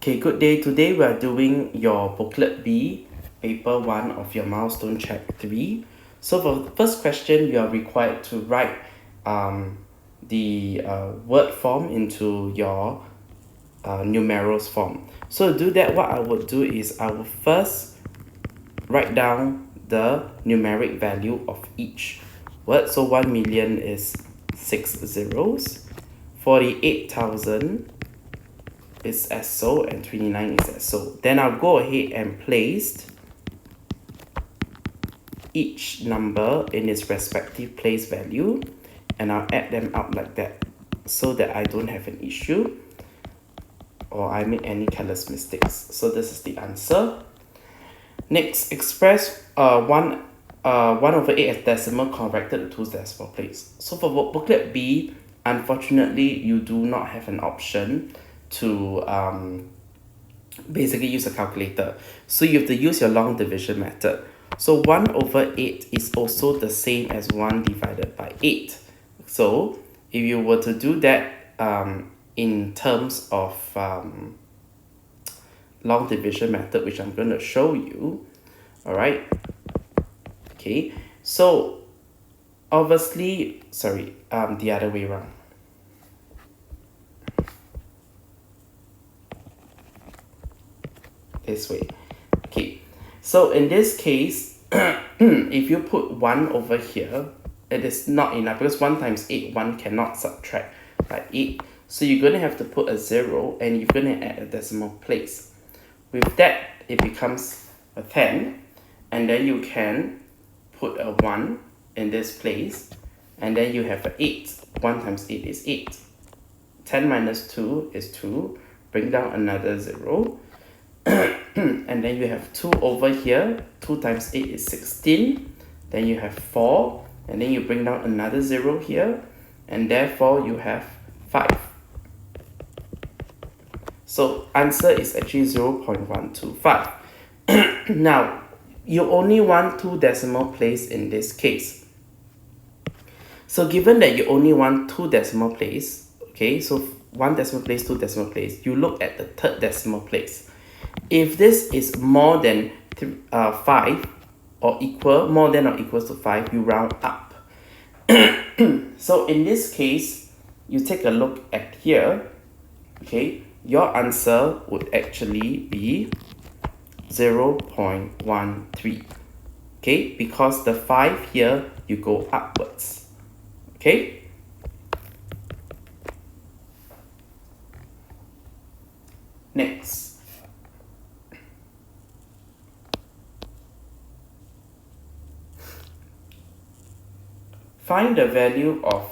Okay, good day. Today we are doing your booklet B, paper 1 of your milestone check 3. So for the first question, you are required to write the word form into your numerals form. So to do that, what I would do is I will first write down the numeric value of each word. So 1 million is 6 zeros, 48,000 is as so, and 29 is as so. Then I'll go ahead and place each number in its respective place value, and I'll add them up like that so that I don't have an issue or I make any careless mistakes. So this is the answer. Next, express 1 over 8 as decimal converted to 2 decimal place. So for booklet B, unfortunately, you do not have an option to basically use a calculator. So you have to use your long division method. So 1 over 8 is also the same as 1 divided by 8. So if you were to do that in terms of long division method, which I'm going to show you, all right? Okay, so obviously, sorry, the other way around. This way. Okay, so in this case, if you put 1 over here, it is not enough because 1 times 8, 1 cannot subtract by 8. So you're going to have to put a 0 and you're going to add a decimal place. With that, it becomes a 10, and then you can put a 1 in this place, and then you have an 8. 1 times 8 is 8. 10 minus 2 is 2. Bring down another 0. And then you have 2 over here. 2 times 8 is 16. Then you have 4. And then you bring down another 0 here. And therefore you have 5. So answer is actually 0.125. Now, you only want 2 decimal place in this case. So given that you only want 2 decimal place, okay, so 1 decimal place, 2 decimal place, you look at the third decimal place. If this is more than 5 or equal, more than or equals to 5, you round up. So in this case, you take a look at here, okay, your answer would actually be 0.13, okay, because the 5 here, you go upwards, okay. Next. Find the value of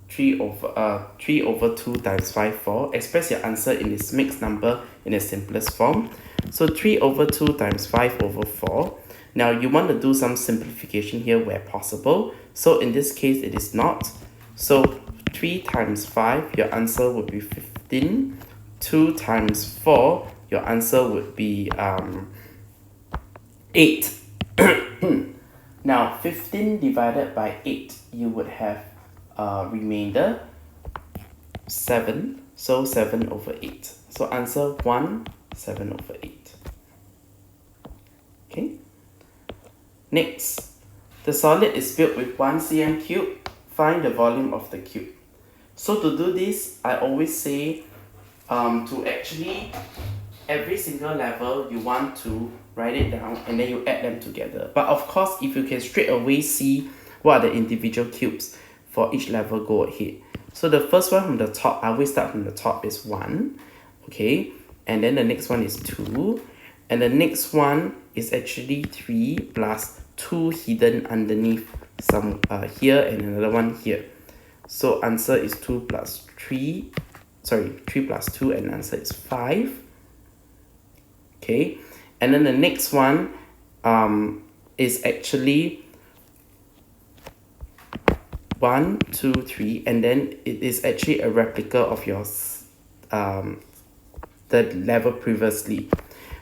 3 over 2 times 5, 4. Express your answer in this mixed number in the simplest form. So 3 over 2 times 5 over 4. Now you want to do some simplification here where possible. So in this case, it is not. So 3 times 5, your answer would be 15. 2 times 4, your answer would be 8. Now 15 divided by 8, you would have remainder 7. So 7 over 8. So answer 1, 7 over 8. Okay. Next, the solid is built with 1 cm cube. Find the volume of the cube. So to do this, I always say to actually every single level you want to write it down and then you add them together. But of course, if you can straight away see what are the individual cubes for each level, go ahead. So the first one from the top, I always start from the top, is 1, okay, and then the next one is 2, and the next one is actually 3 plus 2 hidden underneath some here and another one here. So answer is 2 plus 3, sorry, 3 plus 2, and answer is 5. Okay, and then the next one is actually 1, 2, 3, and then it is actually a replica of yours, the level previously.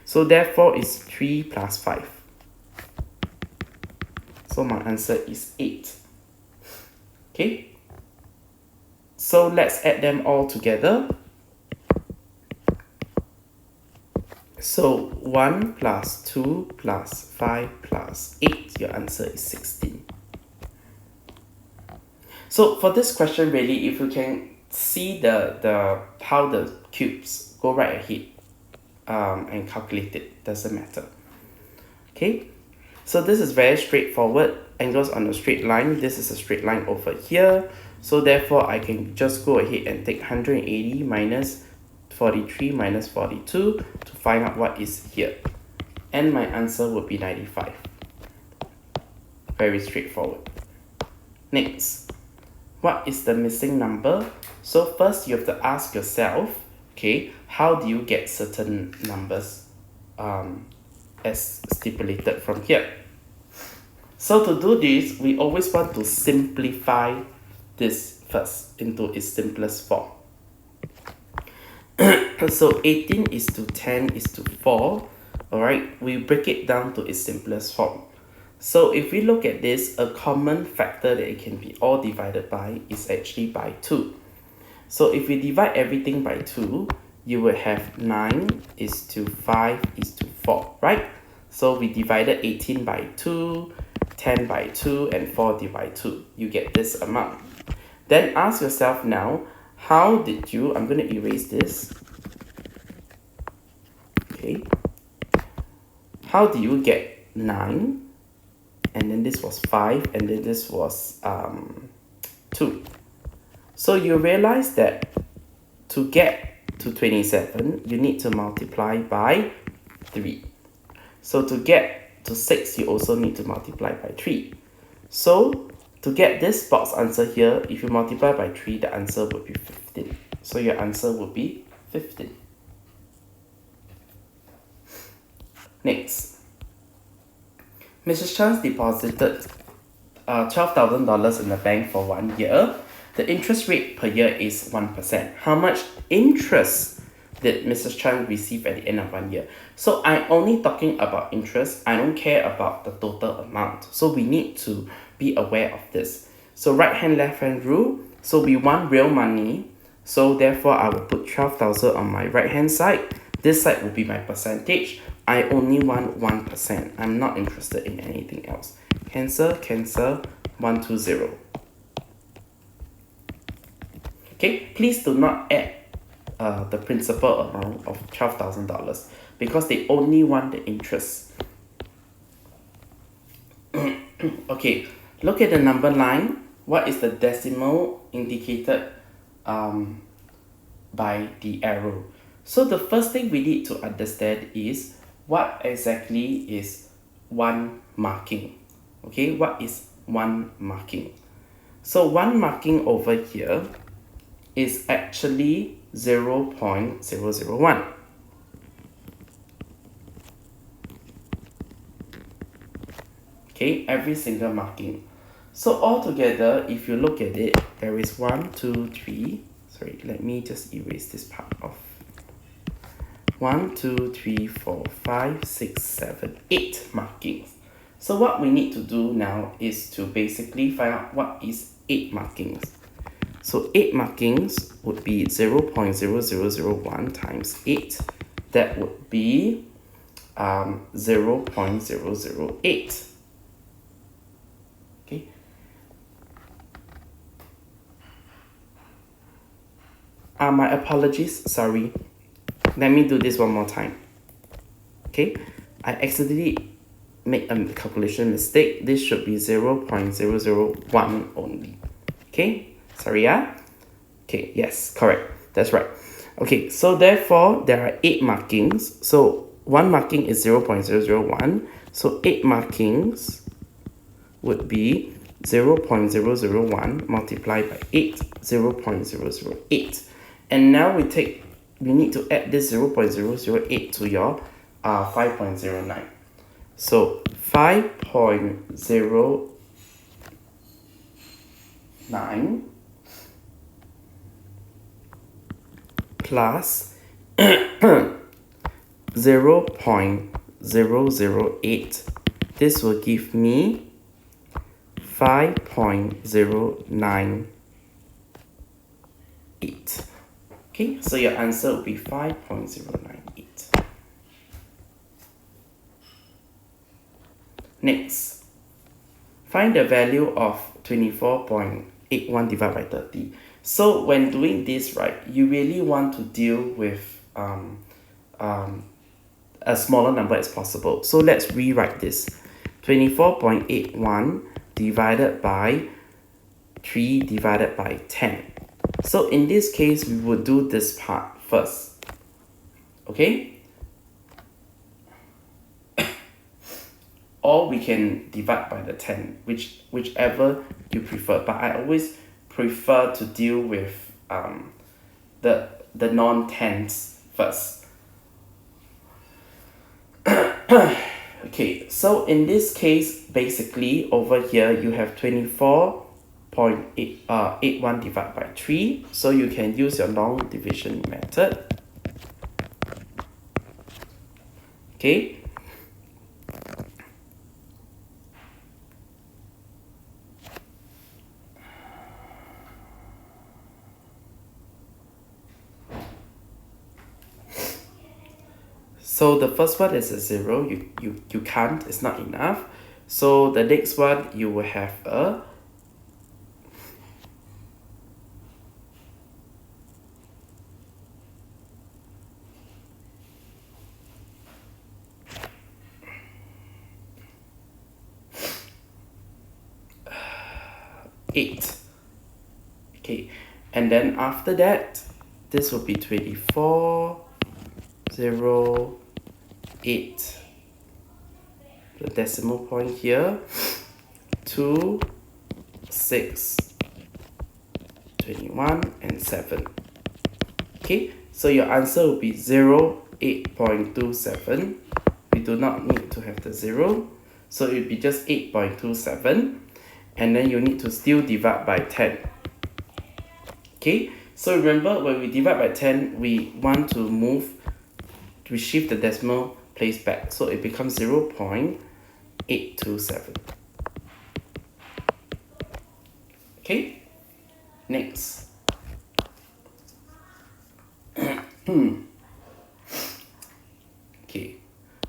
So therefore it's 3 plus 5. So my answer is 8. Okay, so let's add them all together. So 1 plus 2 plus 5 plus 8, your answer is 16. So for this question, really, if you can see the how the cubes, go right ahead and calculate it, doesn't matter. Okay, so this is very straightforward. Angles on a straight line, this is a straight line over here, so therefore I can just go ahead and take 180 minus 43 minus 42 to find out what is here, and my answer would be 95. Very straightforward. Next, what is the missing number? So first you have to ask yourself, okay, how do you get certain numbers as stipulated from here? So to do this, we always want to simplify this first into its simplest form. So 18 is to 10 is to 4, alright, we break it down to its simplest form. So if we look at this, a common factor that it can be all divided by is actually by 2. So if we divide everything by 2, you will have 9 is to 5 is to 4, right? So we divided 18 by 2, 10 by 2, and 40 by 2. You get this amount. Then ask yourself now, how did you, I'm going to erase this. Okay. How do you get 9? And then this was 5, and then this was 2. So you realize that to get to 27, you need to multiply by 3. So to get to 6, you also need to multiply by 3. So to get this box answer here, if you multiply by 3, the answer would be 15. So your answer would be 15. Next, Mrs. Chan deposited $12,000 in the bank for 1 year. The interest rate per year is 1%. How much interest did Mrs. Chan receive at the end of 1 year? So I'm only talking about interest. I don't care about the total amount. So we need to be aware of this. So right hand, left hand rule. So we want real money. So therefore, I will put 12,000 on my right hand side. This side will be my percentage. I only want 1%. I'm not interested in anything else. Cancel, cancel, 120. Okay, please do not add the principal amount of $12,000 because they only want the interest. Okay, look at the number line. What is the decimal indicated by the arrow? So the first thing we need to understand is what exactly is one marking. Okay, what is one marking? So one marking over here is actually 0.001. Okay, every single marking. So altogether, if you look at it, there is 1, 2, 3. Sorry, let me just erase this part off. 1, 2, 3, 4, 5, 6, 7, 8 markings. So what we need to do now is to basically find out what is 8 markings. So 8 markings would be 0.0001 times 8. That would be 0.008. Okay. My apologies, sorry. Let me do this one more time. Okay, I accidentally made a calculation mistake. This should be 0.001 only. Okay, sorry, yeah? Okay, yes, correct. That's right. Okay, so therefore, there are 8 markings. So one marking is 0.001. So 8 markings would be 0.001 multiplied by 8, 0.008. And now we need to add this 0.008 to your 5.09. So 5.09 plus 0.008. This will give me 5.098. Okay, so your answer will be 5.098. Next, find the value of 24.81 divided by 30. So when doing this, right, you really want to deal with a smaller number as possible. So let's rewrite this. 24.81 divided by 3 divided by 10. So in this case, we would do this part first. Okay? Or we can divide by the 10, whichever you prefer. But I always prefer to deal with the non-tens first. Okay, so in this case, basically over here you have 24.81 divided by 3. So you can use your long division method. Okay. So the first one is a 0, you can't, it's not enough. So the next one, you will have a 8. Okay, and then after that, this will be 24, 0, 8. The decimal point here, 2, 6, 21, and 7. Okay, so your answer will be 0, 8.27. We do not need to have the 0, so it will be just 8.27. And then you need to still divide by 10. Okay, so remember when we divide by 10, we want to shift the decimal place back, so it becomes 0.827. Okay, next. Okay,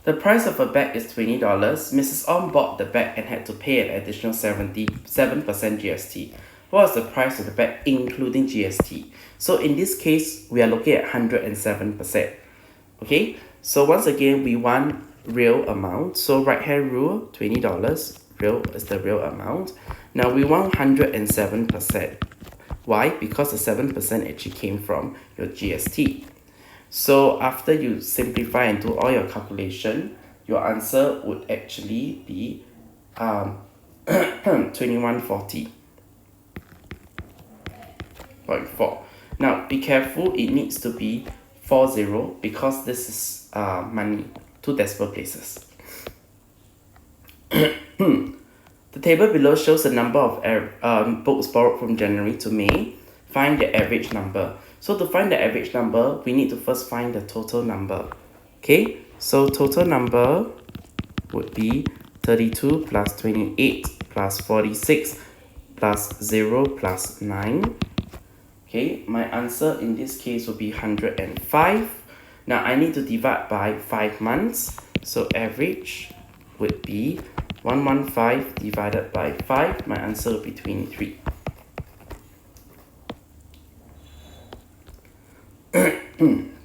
the price of a bag is $20. Mrs. Ong bought the bag and had to pay an additional 77% GST. What was the price of the bag including GST? So in this case, we are looking at 107%. Okay, so once again, we want real amount. So right hand rule, $20, real is the real amount. Now we want 107%. Why? Because the 7% actually came from your GST. So after you simplify and do all your calculation, your answer would actually be 2140.4. Now be careful, it needs to be 40 because this is money, 2 decimal places. The table below shows the number of books borrowed from January to May. Find the average number. So to find the average number, we need to first find the total number. Okay, so total number would be 32 plus 28 plus 46 plus 0 plus 9. Okay, my answer in this case will be 105. Now I need to divide by 5 months. So average would be 115 divided by 5. My answer will be 23.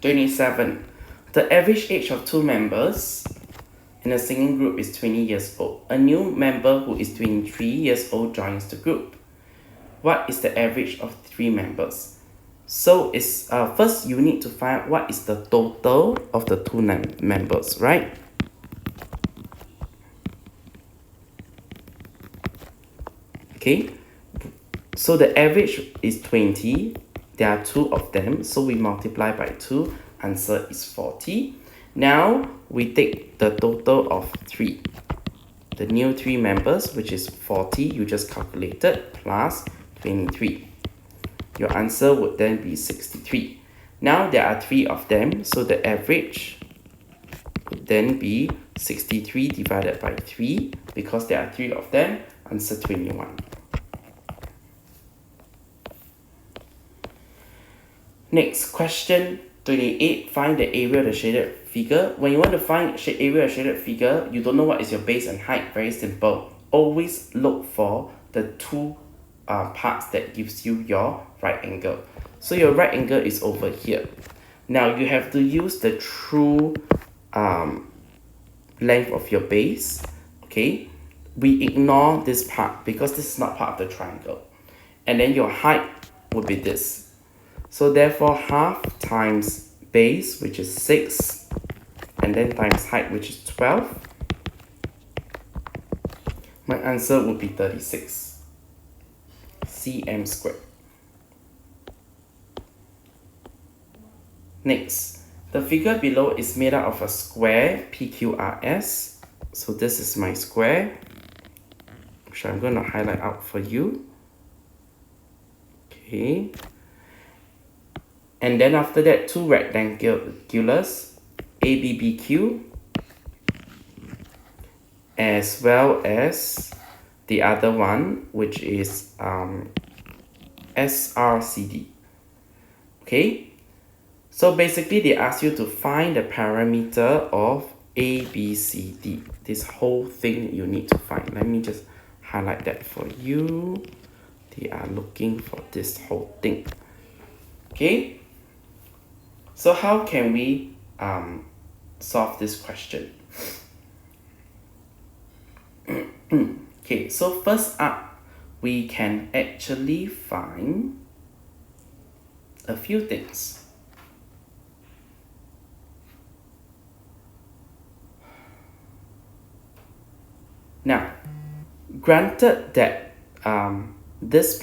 (27) The average age of 2 members in a singing group is 20 years old. A new member who is 23 years old joins the group. What is the average of 3 members? So it's first you need to find what is the total of the 2 members, right? Okay, so the average is 20. There are 2 of them, so we multiply by 2. Answer is 40. Now we take the total of 3. The new 3 members, which is 40, you just calculated, plus 23. Your answer would then be 63. Now there are 3 of them, so the average would then be 63 divided by 3. Because there are 3 of them, answer 21. Next, question 28, find the area of the shaded figure. When you want to find area of shaded figure, you don't know what is your base and height. Very simple. Always look for the two parts that gives you your right angle. So your right angle is over here. Now you have to use the true length of your base. Okay, we ignore this part because this is not part of the triangle. And then your height would be this. So therefore half times base, which is 6, and then times height, which is 12. My answer would be 36 cm squared. Next, the figure below is made out of a square PQRS. So this is my square, which I'm going to highlight out for you. Okay. And then after that, two rectangulars, ABBQ, as well as the other one, which is SRCD. Okay. So basically, they ask you to find the parameter of ABCD. This whole thing you need to find. Let me just highlight that for you. They are looking for this whole thing. Okay. So how can we solve this question? Okay, so first up, we can actually find a few things. Now, granted that this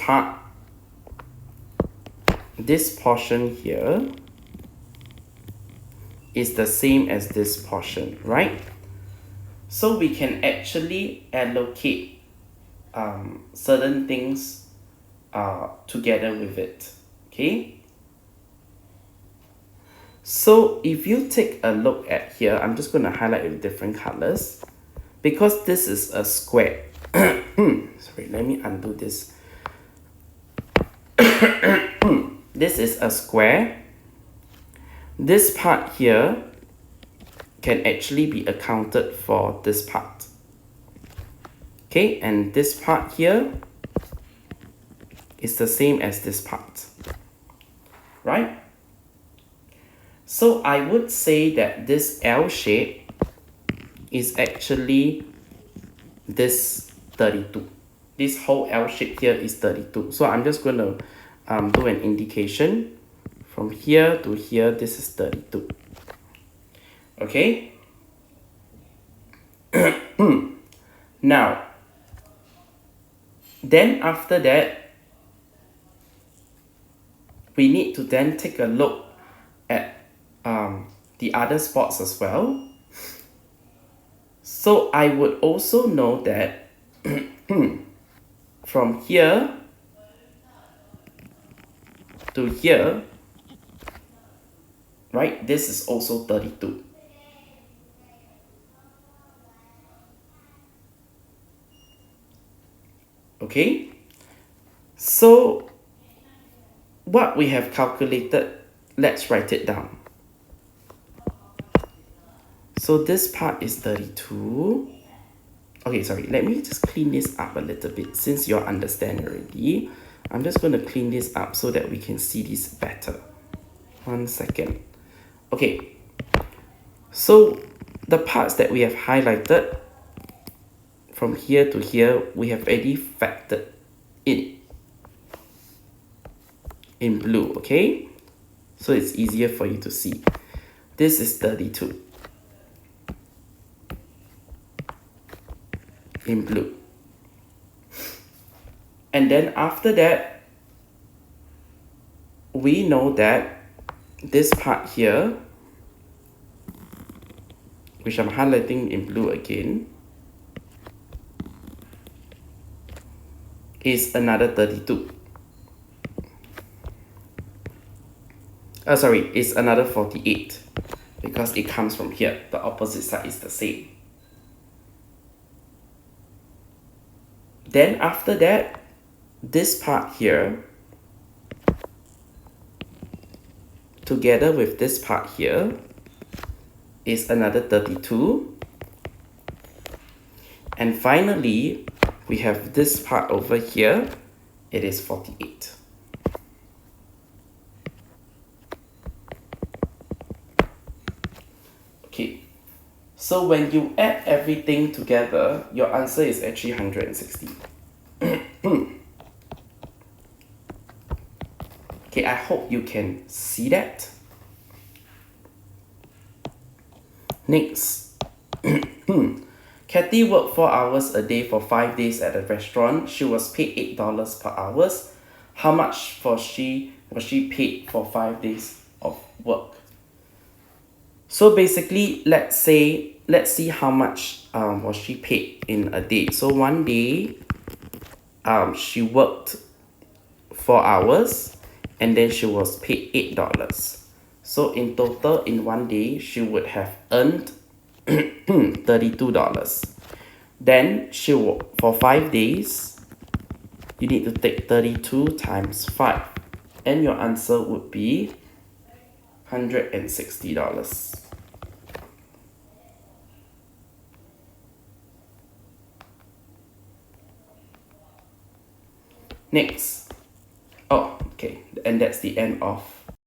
portion here is the same as this portion, right? So we can actually allocate certain things together with it, okay? So if you take a look at here, I'm just going to highlight with different colors. Because this is a square. Sorry, let me undo this. This is a square. This part here can actually be accounted for this part. Okay, and this part here is the same as this part. Right? So I would say that this L shape is actually this 32. This whole L shape here is 32. So I'm just going to do an indication. From here to here, this is 32. Okay? Now, then after that, we need to then take a look at the other spots as well. So I would also know that from here to here, right, this is also 32. Okay, so what we have calculated, let's write it down. So this part is 32. Okay, sorry, let me just clean this up a little bit. Since you understand already, I'm just going to clean this up so that we can see this better. 1 second. Okay, so the parts that we have highlighted from here to here, we have already factored in blue, okay? So it's easier for you to see. This is 32 in blue. And then after that, we know that this part here, which I'm highlighting in blue again, is another 32. Sorry, it's another 48 because it comes from here. The opposite side is the same. Then after that, this part here together with this part here is another 32. And finally, we have this part over here. It is 48. Okay, so when you add everything together, your answer is actually 160. Okay, I hope you can see that. Next. Kathy worked 4 hours a day for 5 days at a restaurant. She was paid $8 per hour. How much was she paid for 5 days of work? So basically, let's see how much was she paid in a day. So one day, she worked 4 hours and then she was paid $8. So in total, in one day, she would have earned $32. Then she worked for 5 days. You need to take 32 times 5. And your answer would be $160. Next. Oh, okay. And that's the end of